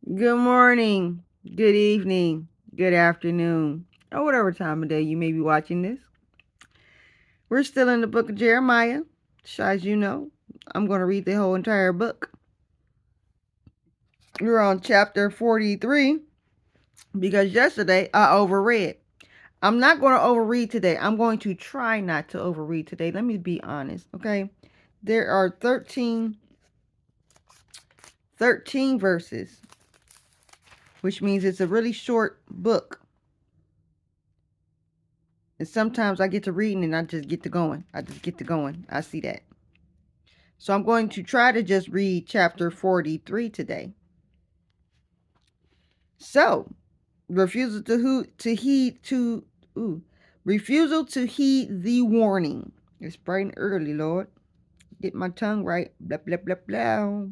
Good morning, good evening, good afternoon, or whatever time of day you may be watching this. We're still in the book of Jeremiah. So as you know, I'm going to read the whole entire book. We're on chapter 43 because yesterday I overread. I'm not going to overread today. I'm going to try not to overread today. Let me be honest, okay? There are 13 verses, which means it's a really short book. And sometimes I get to reading and I just get to going. I see that. So I'm going to try to just read chapter 43 today. So, refusal to heed to refusal to heed the warning. It's bright and early, Lord. Get my tongue right. Blah blah blah blah.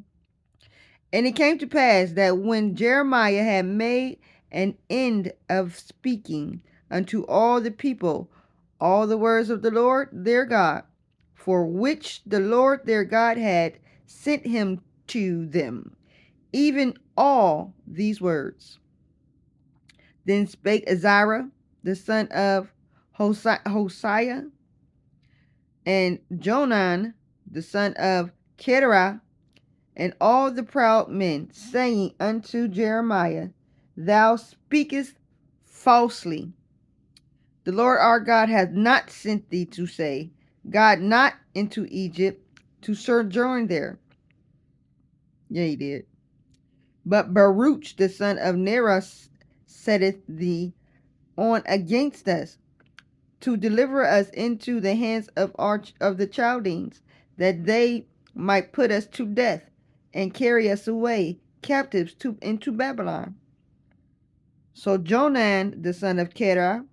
And it came to pass that when Jeremiah had made an end of speaking unto all the people all the words of the Lord their God, for which the Lord their God had sent him to them, even all these words. Then spake Azariah, the son of Hosea, and Jonan, the son of Keturah, and all the proud men, saying unto Jeremiah, Thou speakest falsely. The Lord our God hath not sent thee to say, God not into Egypt to sojourn there. Yeah, he did. But Baruch the son of Neriah setteth thee on against us, to deliver us into the hands of the Chaldeans, that they might put us to death, and carry us away captives into Babylon. So Jonan the son of Kerah,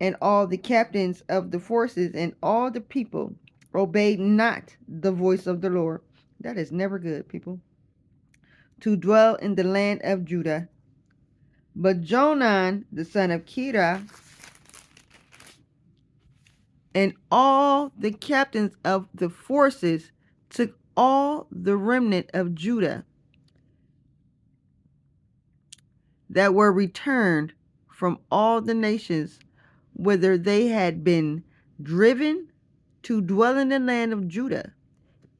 and all the captains of the forces, and all the people obeyed not the voice of the Lord. That is never good, people. To dwell in the land of Judah. But Jonan the son of Kerah, and all the captains of the forces took all the remnant of Judah that were returned from all the nations whither they had been driven, to dwell in the land of Judah,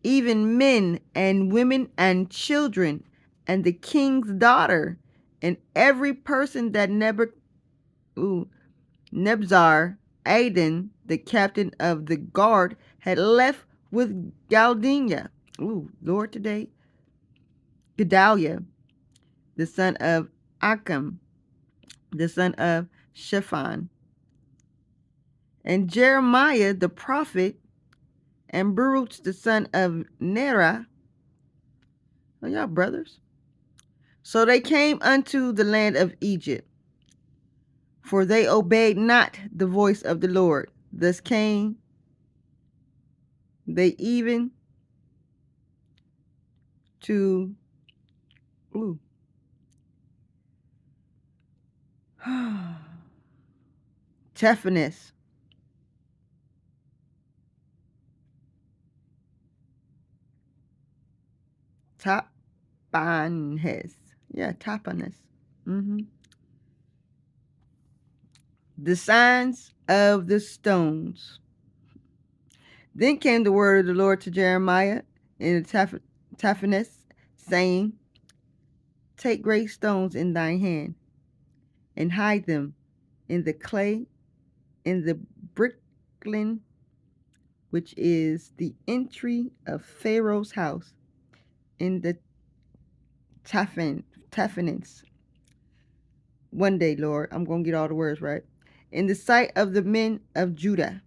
even men and women and children, and the king's daughter, and every person that Nebzaradan, the captain of the guard, had left with Galdenia. Lord today. Gedaliah, the son of Achim, the son of Shaphan, and Jeremiah the prophet, and Baruch the son of Neriah. Are y'all brothers? So they came unto the land of Egypt, for they obeyed not the voice of the Lord. Thus came they even to Taphanes, Tapanhes. Yeah, Tapanhes. The signs of the stones. Then came the word of the Lord to Jeremiah in the Taphanes, saying, Take great stones in thine hand, and hide them in the clay, in the bricklin, which is the entry of Pharaoh's house, in the Taphanes. One day, Lord, I'm going to get all the words right. In the sight of the men of Judah,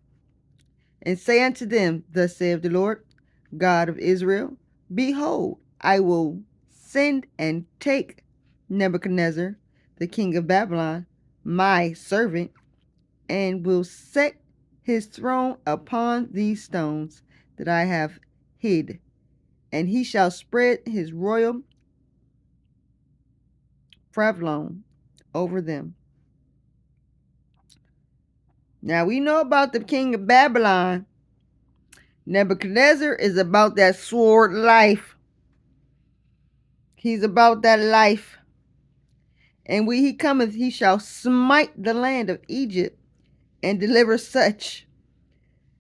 and say unto them, Thus saith the Lord, God of Israel, Behold, I will send and take Nebuchadnezzar, the king of Babylon, my servant, and will set his throne upon these stones that I have hid, and he shall spread his royal pavilion over them. Now we know about the king of Babylon. Nebuchadnezzar is about that sword life. He's about that life. And when he cometh, he shall smite the land of Egypt and deliver such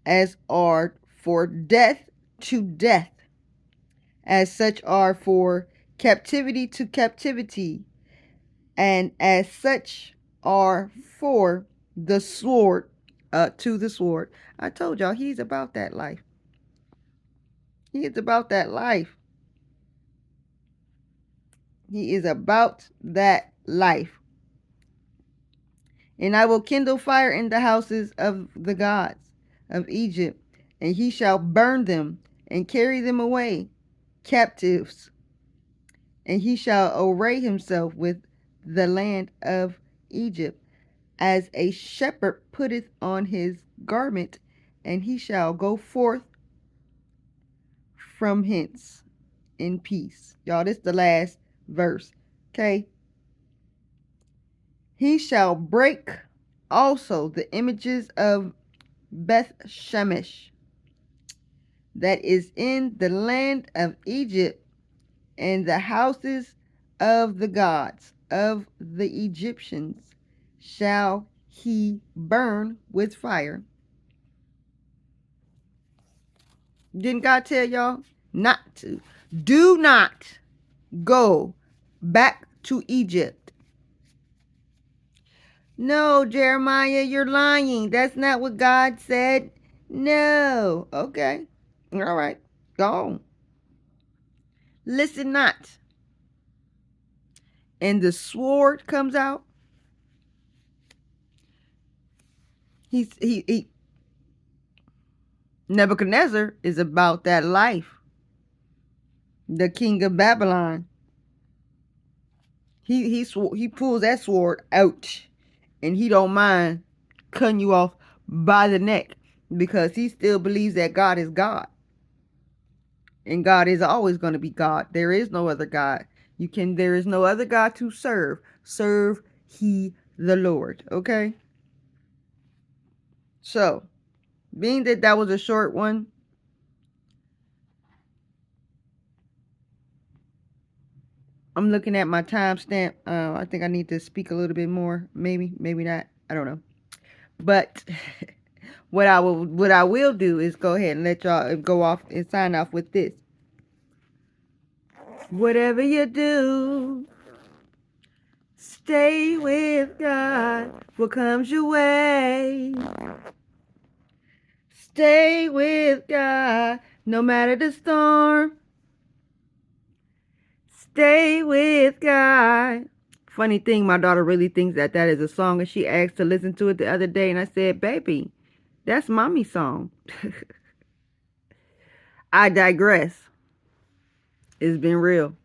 as are for death to death, as such are for captivity to captivity, and as such are for the sword to the sword. I told y'all he's about that life. He is about that life. He is about that life. And I will kindle fire in the houses of the gods of Egypt, and he shall burn them and carry them away captives. And he shall array himself with the land of Egypt, as a shepherd putteth on his garment, and he shall go forth from hence in peace. Y'all, this is the last verse. Okay. He shall break also the images of Beth Shemesh that is in the land of Egypt, and the houses of the gods of the Egyptians shall he burn with fire. Didn't God tell y'all not to? Do not go back to Egypt. No, Jeremiah, you're lying. That's not what God said. No. Okay. All right. Go on. Listen not. And the sword comes out. He Nebuchadnezzar is about that life. The king of Babylon. He pulls that sword out, and he don't mind cutting you off by the neck, because he still believes that God is God. And God is always going to be God. There is no other God. There is no other God to serve. Serve he the Lord. Okay? So, being that that was a short one, I'm looking at my timestamp. I think I need to speak a little bit more. Maybe not. I don't know. But what I will do is go ahead and let y'all go off and sign off with this. Whatever you do, stay with God. What comes your way, stay with God. No matter the storm, stay with God. Funny thing, my daughter really thinks that is a song, and she asked to listen to it the other day, and I said, baby, that's mommy's song. I digress. It's been real.